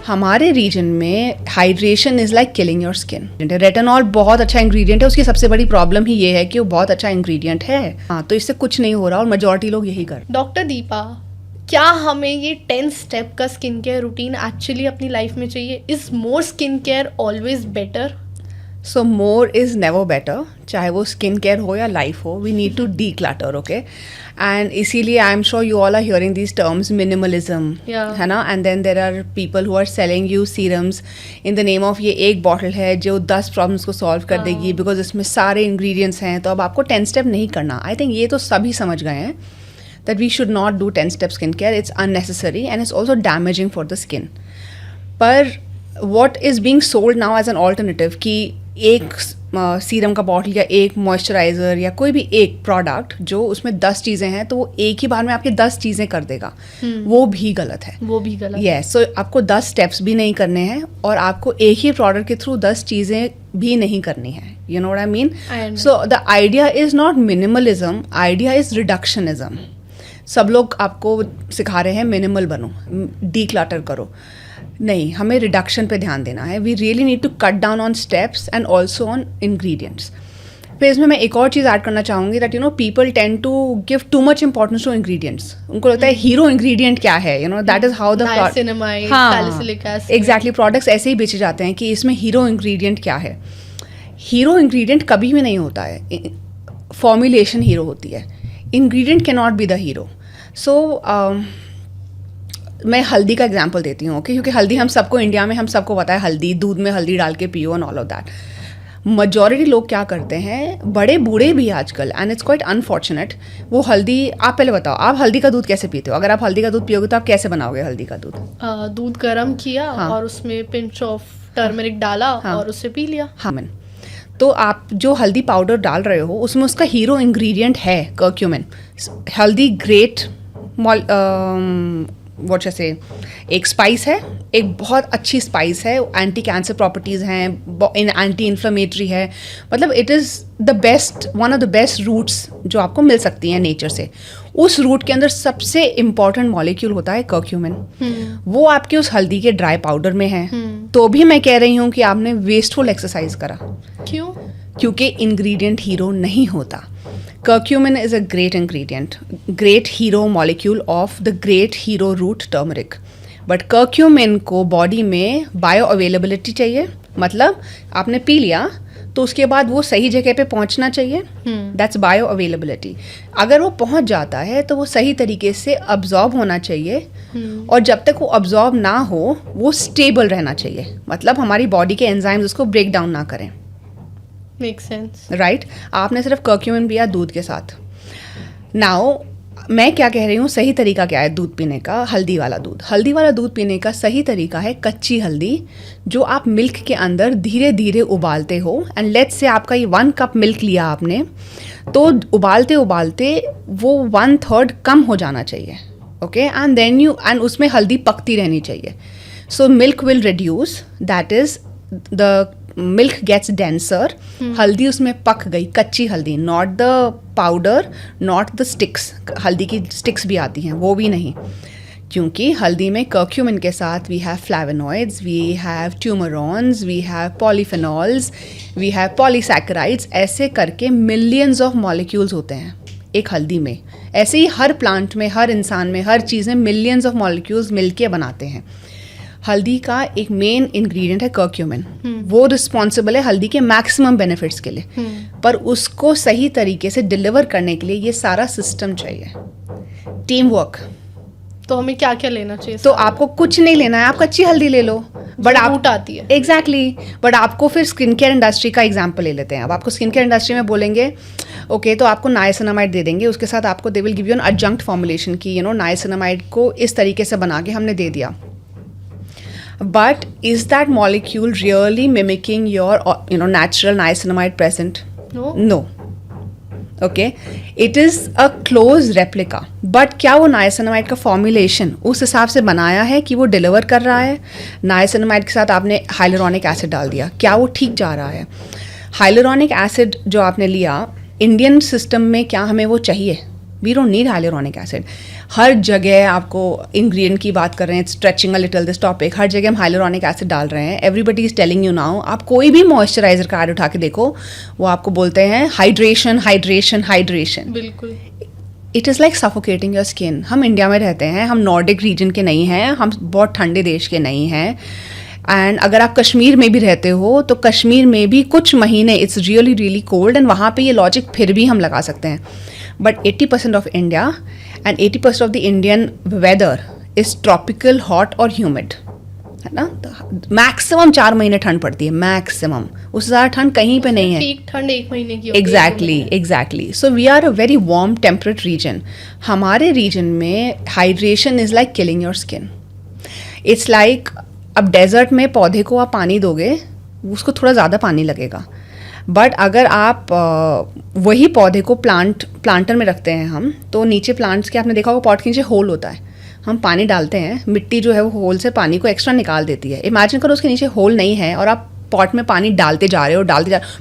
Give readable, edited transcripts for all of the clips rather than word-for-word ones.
हमारे रीजन में hydration is like killing your skin. Retinol बहुत अच्छा इंग्रेडिएंट है, उसकी सबसे बड़ी प्रॉब्लम ही ये है कि वो बहुत अच्छा इंग्रेडिएंट है। हाँ, तो इससे कुछ नहीं हो रहा और मेजॉरिटी लोग यही कर। डॉक्टर दीपा, क्या हमें ये 10 स्टेप का स्किन केयर रूटीन एक्चुअली अपनी लाइफ में चाहिए? Is more skin care always better? So more is never better, चाहे वो स्किन केयर हो या लाइफ हो, we need to declutter, okay. And इसीलिए I am sure you all are hearing these terms, minimalism, है ना। And then there are people who are selling you serums in the name of ये एक bottle है जो 10 problems को solve कर देगी, बिकॉज इसमें सारे इंग्रेडिएंट्स हैं। तो अब आपको 10 स्टेप नहीं करना। आई थिंक ये तो सभी समझ गए हैं that we should not do 10-step skincare. It's unnecessary and it's also damaging for the skin. पर what is being sold now as an alternative कि एक सीरम का बॉटल या एक मॉइस्चराइज़र या कोई भी एक प्रोडक्ट जो उसमें 10 चीज़ें हैं तो वो एक ही बार में आपकी 10 चीज़ें कर देगा, वो भी गलत है। वो भी गलत। Yes, so आपको 10 स्टेप्स भी नहीं करने हैं और आपको एक ही प्रोडक्ट के थ्रू 10 चीज़ें भी नहीं करनी है। You know what I mean? So the idea is not minimalism, idea is reductionism. सब लोग आपको सिखा रहे हैं मिनिमल बनो, डीक्लटर करो। नहीं, हमें रिडक्शन पे ध्यान देना है। We really need to cut down on steps and also on ingredients. फिर इसमें मैं एक और चीज़ ऐड करना चाहूँगी that people tend to give too much importance to ingredients. उनको लगता है हीरो इंग्रेडिएंट क्या है, that is how the exactly products ऐसे ही बेचे जाते हैं कि इसमें हीरो इंग्रेडिएंट क्या है। हीरो इंग्रेडिएंट कभी भी नहीं होता है, फॉर्मुलेशन हीरो होती है, ingredient can not be the hero. So मैं हल्दी का एग्जांपल देती हूँ, ओके, क्योंकि हल्दी हम सबको, इंडिया में हम सबको पता है हल्दी, दूध में हल्दी डाल के पियो and all of that. Majority लोग क्या करते हैं, बड़े बूढ़े भी आजकल, एंड इट्स क्वाइट अनफॉर्चुनेट, वो हल्दी, आप पहले बताओ आप हल्दी का दूध कैसे पीते हो? अगर आप हल्दी का दूध पियोगे तो आप कैसे बनाओगे हल्दी का दूध? दूध गर्म किया, हाँ, और उसमें पिंच ऑफ टर्मरिक डाला, हाँ, और उससे पी लिया। हाँ मैन, तो आप जो हल्दी पाउडर डाल रहे हो उसमें उसका हीरो इंग्रेडिएंट है कर्क्यूमिन। हल्दी ग्रेट व्हाट से एक स्पाइस है, एक बहुत अच्छी स्पाइस है, एंटी कैंसर प्रॉपर्टीज़ हैं, एंटी इन्फ्लेमेटरी है, मतलब it is the best, one of the best roots जो आपको मिल सकती हैं नेचर से। उस रूट के अंदर सबसे इम्पॉर्टेंट मॉलिक्यूल होता है कर्क्यूमिन। वो आपके उस हल्दी के ड्राई पाउडर में है। तो भी मैं कह रही हूँ कि आपने वेस्टफुल एक्सरसाइज करा। क्यों? क्योंकि इंग्रेडिएंट हीरो नहीं होता। Curcumin is a great ingredient, great hero molecule of the great hero root turmeric. But curcumin को बॉडी में बायो अवेलेबिलिटी चाहिए, मतलब आपने पी लिया तो उसके बाद वो सही जगह पे पहुंचना चाहिए, दैट्स बायो अवेलेबिलिटी। अगर वो पहुंच जाता है तो वो सही तरीके से अब्जॉर्ब होना चाहिए, और जब तक वो अब्जॉर्ब ना हो वो स्टेबल रहना चाहिए, मतलब हमारी बॉडी के एंजाइम्स उसको ब्रेक डाउन ना करें। Make sense, right. आपने सिर्फ कर्क्यूमिन पिया दूध के साथ। नाउ मैं क्या कह रही हूँ, सही तरीका क्या है दूध पीने का? हल्दी वाला दूध। हल्दी वाला दूध पीने का सही तरीका है कच्ची हल्दी, जो आप मिल्क के अंदर धीरे धीरे उबालते हो। एंड लेट्स से आपका ये 1 कप मिल्क लिया आपने, तो उबालते उबालते वो 1/3 कम हो जाना चाहिए, ओके। एंड देन एंड उसमें हल्दी पकती रहनी चाहिए। So milk will reduce, that is the milk gets denser. हल्दी उसमें पक गई, कच्ची हल्दी, not the powder, not the sticks. हल्दी की स्टिक्स भी आती हैं, वो भी नहीं, क्योंकि हल्दी में कर्क्यूमिन के साथ we have flavonoids, we have turmerones, we have polyphenols, we have polysaccharides, ऐसे करके मिलियंस ऑफ मॉलिक्यूल्स होते हैं एक हल्दी में। ऐसे ही हर प्लांट में, हर इंसान में, हर चीज़ में मिलियंस ऑफ मॉलिक्यूल्स मिलके बनाते हैं। हल्दी का एक मेन इंग्रेडिएंट है कर्क्यूमिन, वो रिस्पॉन्सिबल है हल्दी के मैक्सिमम बेनिफिट्स के लिए, पर उसको सही तरीके से डिलीवर करने के लिए ये सारा सिस्टम चाहिए, टीम वर्क। तो हमें क्या क्या लेना चाहिए? तो आपको कुछ नहीं लेना है, आप कच्ची हल्दी ले लो, बट आप रूट आती है, एग्जैक्टली। बट आपको फिर स्किन केयर इंडस्ट्री का एग्जाम्पल ले लेते हैं। अब आपको स्किन केयर इंडस्ट्री में बोलेंगे ओके, तो आपको नाइसिनामाइड दे देंगे, उसके साथ आपको they will give you an adjunct formulation की नाइसिनामाइड को इस तरीके से बना के हमने दे दिया। But is that molecule really mimicking your natural niacinamide present? No. No. Okay, it is a close replica. But क्या वो niacinamide का formulation उस हिसाब से बनाया है कि वो डिलीवर कर रहा है? niacinamide के साथ आपने hyaluronic acid डाल दिया, क्या वो ठीक जा रहा है? hyaluronic acid जो आपने लिया, इंडियन सिस्टम में क्या हमें वो चाहिए? We don't need hyaluronic acid. हर जगह आपको इंग्रेडिएंट की बात कर रहे हैं, stretching a little this topic, हर जगह हम हाइलुरोनिक एसिड डाल रहे हैं। Everybody is telling you now, आप कोई भी मॉइस्चराइजर का ऐड उठा के देखो, वो आपको बोलते हैं हाइड्रेशन हाइड्रेशन हाइड्रेशन। बिल्कुल। It is like suffocating your skin. हम इंडिया में रहते हैं, हम नॉर्डिक रीजन के नहीं हैं, हम बहुत ठंडे देश के नहीं हैं। एंड अगर आप कश्मीर में भी रहते हो तो कश्मीर में भी कुछ महीने it's really really cold, and वहाँ पे ये लॉजिक फिर भी हम लगा सकते हैं। But 80% of India and 80% of the Indian weather is tropical, hot और ह्यूमिड, है ना। मैक्सिमम 4 महीने ठंड पड़ती है, मैक्सिमम, उससे ज़्यादा ठंड कहीं पे नहीं है। पीक ठंड 1 महीने की होती है। Exactly. So we are a very warm temperate region. हमारे रीजन में hydration is like killing your skin. It's like, अब डेजर्ट में पौधे को आप पानी दोगे, उसको थोड़ा ज़्यादा पानी लगेगा, बट अगर आप वही पौधे को प्लांटर में रखते हैं हम, तो नीचे प्लांट्स के आपने देखा होगा पॉट के नीचे होल होता है, हम पानी डालते हैं, मिट्टी जो है वो होल से पानी को एक्स्ट्रा निकाल देती है। इमेजिन करो उसके नीचे होल नहीं है और आप पॉट में पानी डालते जा रहे हो,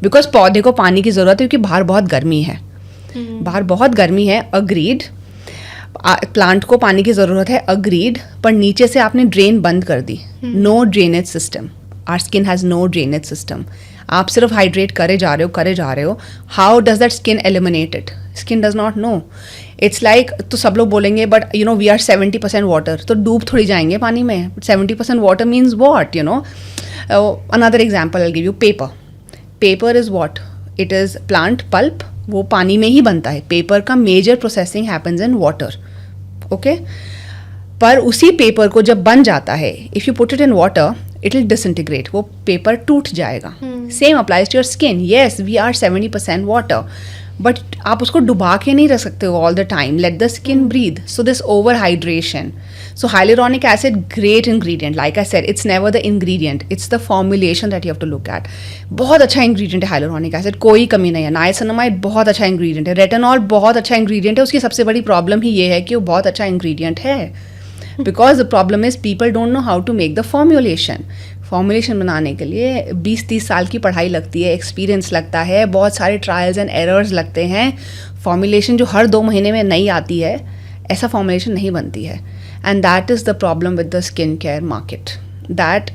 बिकॉज पौधे को पानी की ज़रूरत है, क्योंकि बाहर बहुत गर्मी है, बाहर बहुत गर्मी है, अग्रीड। प्लांट को पानी की ज़रूरत है, अग्रीड, पर नीचे से आपने ड्रेन बंद कर दी, no drainage system. Our skin has no drainage system. आप सिर्फ हाइड्रेट करे जा रहे हो। How does that skin eliminate it? Skin does not know. It's like, तो सब लोग बोलेंगे but you know we are 70% water, तो डूब थोड़ी जाएंगे पानी में। 70% water means what, you know. Another example I give you, paper is what? It is plant pulp, वो पानी में ही बनता है। पेपर का major processing happens in water, okay. पर उसी पेपर को जब बन जाता है, if you put it in water it will disintegrate, वो पेपर टूट जाएगा। Same applies to your skin. Yes, we are 70% water, but आप उसको डुबा के नहीं रख सकते हो all the time. Let the skin breathe. So this over hydration. So hyaluronic acid, great ingredient, like I said, it's never the ingredient, it's the formulation that you have to look at. बहुत अच्छा ingredient है hyaluronic acid, कोई कमी नहीं है। Niacinamide बहुत अच्छा ingredient है, रेटिनॉल बहुत अच्छा इंग्रेडिएंट है। उसकी सबसे बड़ी प्रॉब्लम ही ये है कि वो बहुत अच्छा इंग्रेडिएंट है, because the problem is people don't know how to make the formulation बनाने के लिए 20-30 साल की पढ़ाई लगती है, एक्सपीरियंस लगता है, बहुत सारे ट्रायल्स एंड एरर्स लगते हैं। फॉर्मुलेशन जो हर 2 महीने में नई आती है, ऐसा फॉर्मुलेशन नहीं बनती है। And that is the problem with the skin care market, that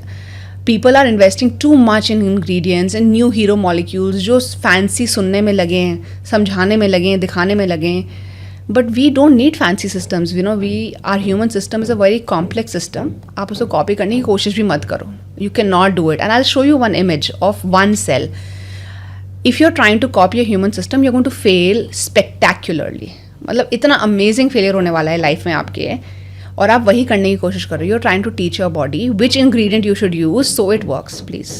people are investing too much in ingredients and new hero molecules, जो फैंसी सुनने में लगे हैं, समझाने में लगे हैं, दिखाने में लगे हैं। But we don't need fancy systems, you know. Our human system is a very complex system. आप उसको कॉपी करने की कोशिश भी मत करो, you cannot do it. And I'll show you one image of one cell. If you're trying to copy a human system, you're going to fail spectacularly. मतलब इतना अमेजिंग फेलियर होने वाला है लाइफ में आपके, और आप वही करने की कोशिश कर रहे हो। You're trying to teach your body which ingredient you should use so it works, please.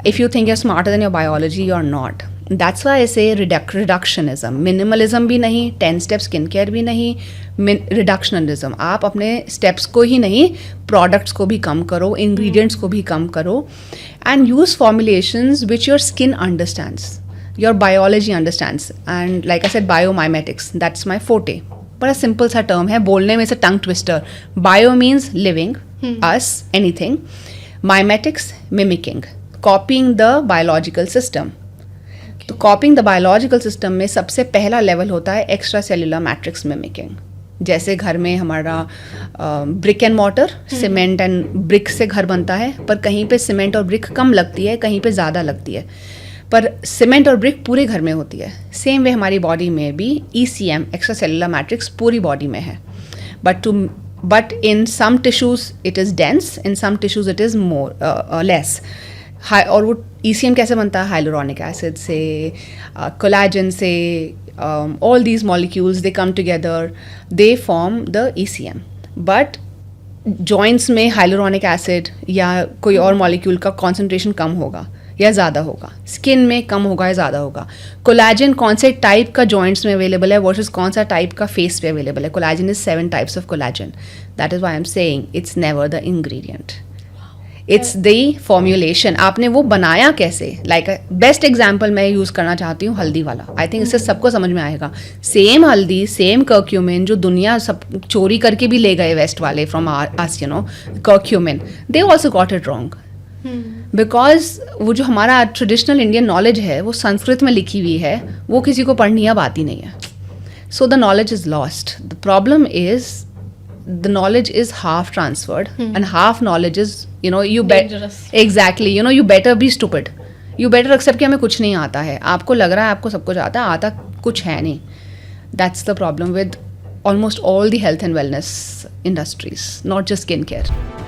If you think you're smarter than your biology, you're not. That's why I say reductionism. Minimalism भी नहीं, 10 step skincare भी नहीं, reductionism. आप अपने steps को ही नहीं, products को भी कम करो, ingredients को भी कम करो, and use formulations which your skin understands, your biology understands. And like I said, biomimetics, that's my forte. बड़ा simple सा term है, बोलने में से tongue twister. Bio means living, us, anything. Mimetics, mimicking, copying the biological system. तो copying the biological system में सबसे पहला लेवल होता है एक्स्ट्रा सेलुलर मैट्रिक्स मिमिकिंग। जैसे घर में हमारा brick and mortar, cement and brick से घर बनता है, पर कहीं पे सीमेंट और ब्रिक कम लगती है, कहीं पे ज़्यादा लगती है, पर सीमेंट और ब्रिक पूरे घर में होती है। सेम वे हमारी बॉडी में भी ECM, एक्स्ट्रा सेलुलर मैट्रिक्स, पूरी बॉडी में है। But in some tissues it is dense, in some tissues it is more less. और वो ECM कैसे बनता है? हाइलुरोनिक एसिड से, कोलाजन से, all these molecules they come together, they form the ECM। बट जॉइंट्स में हाइलुरोनिक एसिड या कोई और मॉलिक्यूल का कॉन्सेंट्रेशन कम होगा या ज़्यादा होगा, स्किन में कम होगा या ज़्यादा होगा। कोलाजन कौन से टाइप का जॉइंट्स में अवेलेबल है वर्सेस कौन सा टाइप का फेस पे अवेलेबल है? Collagen is 7 types of collagen. That is why I am saying it's never the ingredient, it's the formulation. आपने वो बनाया कैसे? लाइक बेस्ट एग्जाम्पल मैं यूज़ करना चाहती हूँ हल्दी वाला। आई थिंक इससे सबको समझ में आएगा। सेम हल्दी, सेम कर्क्यूमिन, जो दुनिया सब चोरी करके भी ले गए वेस्ट वाले from us, you know, curcumin, they also got it wrong, because वो जो हमारा ट्रेडिशनल इंडियन नॉलेज है वो संस्कृत में लिखी हुई है, वो किसी को पढ़नी अब आती नहीं है। So the knowledge is lost. The problem is the knowledge is half transferred and half knowledge is, you Dangerous. exactly, you better be stupid. You better accept कि हमें कुछ नहीं आता है. आपको लग रहा है आपको सब कुछ आता कुछ है नहीं. That's the problem with almost all the health and wellness industries, not just skincare.